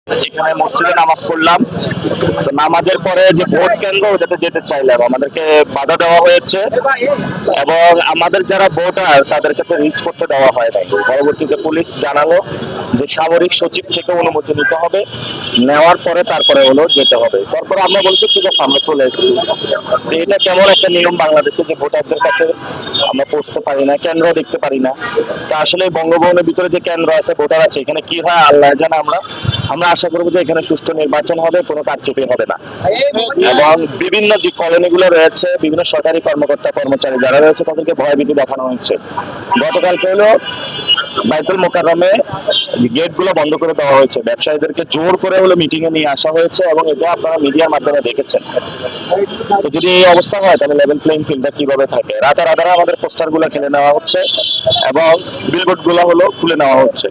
এখানে মসজিদে নামাজ পড়লাম। তো নামাজের পরে যে ভোট কেন্দ্র ওটাতে যেতে চাইলাম, আমাদেরকে বাধা দেওয়া হয়েছে এবং আমাদের যারা ভোটার তাদের কাছে রিচ করতে দেওয়া হয় নাই। পরবর্তীতে পুলিশ জানালো যে সামরিক সচিব থেকে অনুমতি নিতে হবে, নেওয়ার পরে তারপরে হলো যেতে হবে। তারপরে আমরা বলছি ঠিক আছে আমরা চলে এসেছি। তো এটা কেমন একটা নিয়ম বাংলাদেশে যে ভোটারদের কাছে আমরা পৌঁছতে পারি না, কেন্দ্র দেখতে পারি না। তা আসলে বঙ্গভবনের ভিতরে যে কেন্দ্র আছে, ভোটার আছে, এখানে কি হয় আল্লাহ জানে। আমরা আমরা আশা করবো যে এখানে সুষ্ঠু নির্বাচন হবে, কোনো কারচুপি হবে না। এবং বিভিন্ন যে কলোনিগুলো রয়েছে, বিভিন্ন সরকারি কর্মকর্তা কর্মচারী যারা রয়েছে তাদেরকে ভয়ভীতি দেখানো হচ্ছে। গতকালকে হলো বাইতুল মোকাররমে গেট গুলো বন্ধ করে দেওয়া হয়েছে, ব্যবসায়ীদেরকে জোর করে হলো মিটিং এ নিয়ে আসা হয়েছে এবং এটা আপনারা মিডিয়ার মাধ্যমে দেখেছেন। তো যদি এই অবস্থা হয় তাহলে লেভেল প্লেইং ফিল্ডটা কিভাবে থাকে? রাতারাতি আমাদের পোস্টার গুলো কিনে নেওয়া হচ্ছে এবং বিলবোর্ড গুলো হলো খুলে নেওয়া হচ্ছে।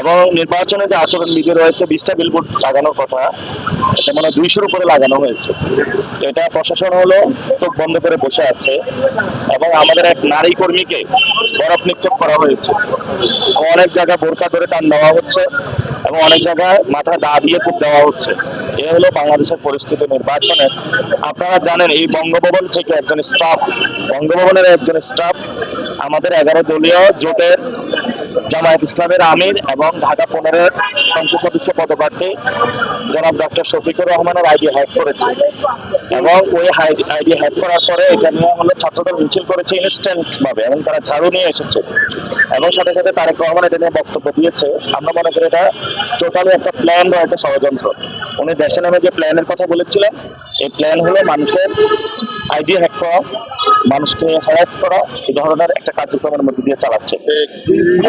এবং নির্বাচনে যে আচরণ বিধি রয়েছে, 20টা বিলবোর্ড লাগানোর কথা, এটা মানে 200-র উপরে লাগানো হয়েছে। তো এটা প্রশাসন হলো চোখ বন্ধ করে বসে আছে এবং আমাদের এক নারী কর্মীকে বরফ নিক্ষেপ করা হয়েছে। অনেক জায়গায় বোরকা ধরে টান দেওয়া হচ্ছে এবং অনেক জায়গায় মাথায় দা দিয়ে কূপ দেওয়া হচ্ছে। এ হলো বাংলাদেশের পরিস্থিতি নির্বাচনের। আপনারা জানেন এই বঙ্গভবন থেকে একজন স্টাফ, বঙ্গভবনের একজন স্টাফ আমাদের 11 দলীয় জোটের জামায়াত ইসলামের আমির এবং ঢাকা 15-এর সংসদ সদস্য পদপ্রার্থী জনাব ডক্টর শফিকুর রহমানের আইডি হ্যাক করেছে এবং ওই আইডি হ্যাক করার পরে এটা নিয়ে হলো ছাত্রদল মিছিল করেছে ইনস্ট্যান্ট ভাবে এবং তারা ঝাড়ু নিয়ে এসেছে এবং সাথে সাথে তারেক রহমান এটা নিয়ে বক্তব্য দিয়েছে। আমরা মনে করি এটা টোটালি একটা প্ল্যান বা একটা ষড়যন্ত্র। উনি দেশে নামে যে প্ল্যানের কথা বলেছিলেন, এই প্ল্যান হলো মানুষের আইডি হ্যাক করা, মানুষকে হ্যারাস করা, এই ধরনের একটা কার্যক্রমের মধ্যে দিয়ে চালাচ্ছে।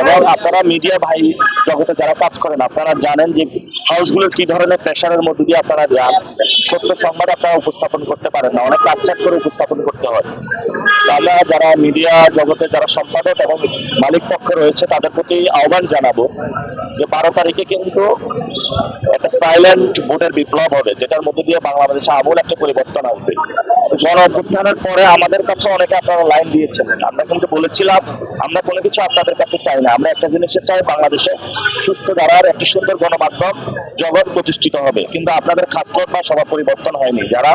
এবং আপনারা মিডিয়া ভাই জগতে যারা কাজ করেন আপনারা জানেন যে হাউসগুলোর কি ধরনের প্রেশারের মধ্যে দিয়ে আপনারা যান। সত্য সংবাদ আপনারা উপস্থাপন করতে পারেন না, অনেক কাটছাট করে উপস্থাপন করতে হয়। আমরা যারা মিডিয়া জগতে যারা সম্পাদক এবং মালিক পক্ষ রয়েছে তাদের প্রতি আহ্বান জানাবো যে 12 তারিখে কিন্তু একটা সাইলেন্ট ভোটের বিপ্লব হবে, যেটার মধ্যে দিয়ে বাংলাদেশে আমূল একটা পরিবর্তন আসবে। গণ অভ্যুত্থানের পরে আমাদের কাছে অনেকে আপনারা লাইন দিয়েছিলেন, আমরা কিন্তু বলেছিলাম আমরা কোনো কিছু আপনাদের কাছে চাই না, আমরা একটা জিনিসে চাই বাংলাদেশে সুস্থ ধারার একটা সুন্দর গণমাধ্যম জগৎ প্রতিষ্ঠিত হবে। কিন্তু আপনাদের খাসলত বা সভা পরিবর্তন হয়নি যারা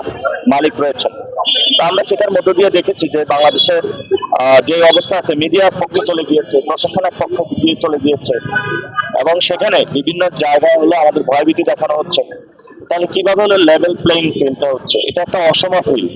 মালিক রয়েছেন। তো আমরা সেটার মধ্য দিয়ে দেখেছি যে বাংলাদেশের যে অবস্থা আছে, মিডিয়া পক্ষে চলে গিয়েছে, প্রশাসনের পক্ষ দিয়ে চলে গিয়েছে এবং সেখানে বিভিন্ন জায়গায় হলো আমাদের ভয়ভীতি দেখানো হচ্ছে। তাহলে কিভাবে হলো লেভেল প্লেইং ফিল্ডটা হচ্ছে? এটা একটা অসম ফিল্ড।